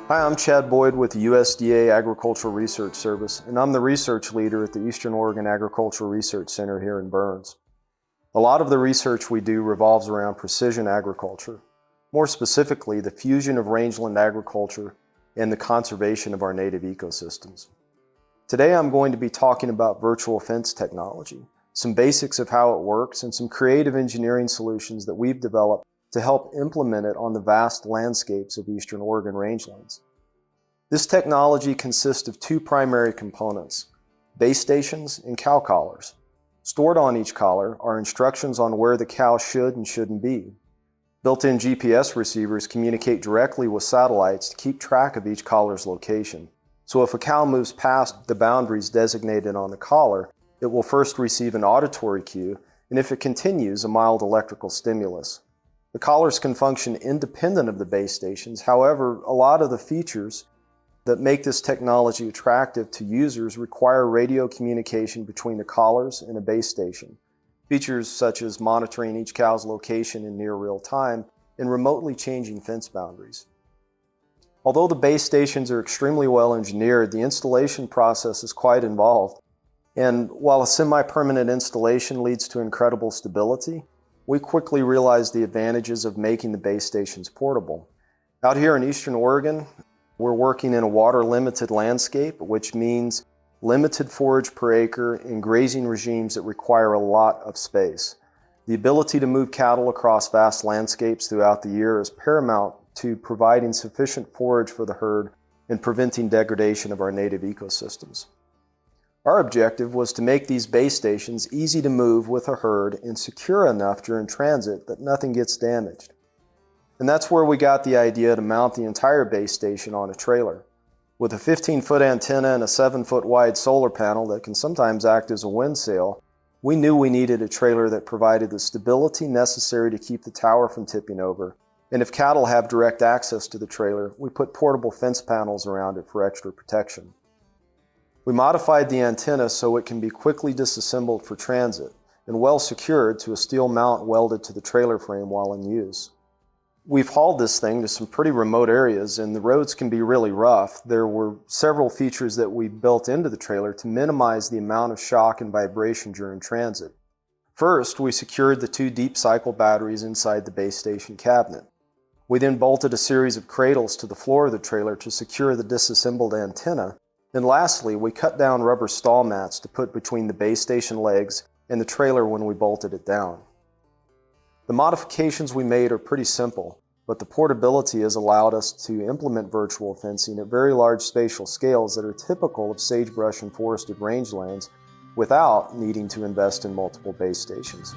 Hi, I'm Chad Boyd with the USDA Agricultural Research Service, and I'm the research leader at the Eastern Oregon Agricultural Research Center here in Burns. A lot of the research we do revolves around precision agriculture, more specifically the fusion of rangeland agriculture and the conservation of our native ecosystems. Today I'm going to be talking about virtual fence technology, some basics of how it works, and some creative engineering solutions that we've developed to help implement it on the vast landscapes of Eastern Oregon rangelands. This technology consists of two primary components, base stations and cow collars. Stored on each collar are instructions on where the cow should and shouldn't be. Built-in GPS receivers communicate directly with satellites to keep track of each collar's location. So if a cow moves past the boundaries designated on the collar, it will first receive an auditory cue, and if it continues, a mild electrical stimulus. The collars can function independent of the base stations. However, a lot of the features that make this technology attractive to users require radio communication between the collars and a base station. Features such as monitoring each cow's location in near real time and remotely changing fence boundaries. Although the base stations are extremely well engineered, the installation process is quite involved. And while a semi-permanent installation leads to incredible stability, we quickly realized the advantages of making the base stations portable. Out here in Eastern Oregon, we're working in a water-limited landscape, which means limited forage per acre and grazing regimes that require a lot of space. The ability to move cattle across vast landscapes throughout the year is paramount to providing sufficient forage for the herd and preventing degradation of our native ecosystems. Our objective was to make these base stations easy to move with a herd and secure enough during transit that nothing gets damaged. And that's where we got the idea to mount the entire base station on a trailer. With a 15-foot antenna and a 7-foot wide solar panel that can sometimes act as a wind sail, we knew we needed a trailer that provided the stability necessary to keep the tower from tipping over. And if cattle have direct access to the trailer, we put portable fence panels around it for extra protection. We modified the antenna so it can be quickly disassembled for transit and well secured to a steel mount welded to the trailer frame while in use. We've hauled this thing to some pretty remote areas and the roads can be really rough. There were several features that we built into the trailer to minimize the amount of shock and vibration during transit. First, we secured the two deep cycle batteries inside the base station cabinet. We then bolted a series of cradles to the floor of the trailer to secure the disassembled antenna. And lastly, we cut down rubber stall mats to put between the base station legs and the trailer when we bolted it down. The modifications we made are pretty simple, but the portability has allowed us to implement virtual fencing at very large spatial scales that are typical of sagebrush and forested rangelands without needing to invest in multiple base stations.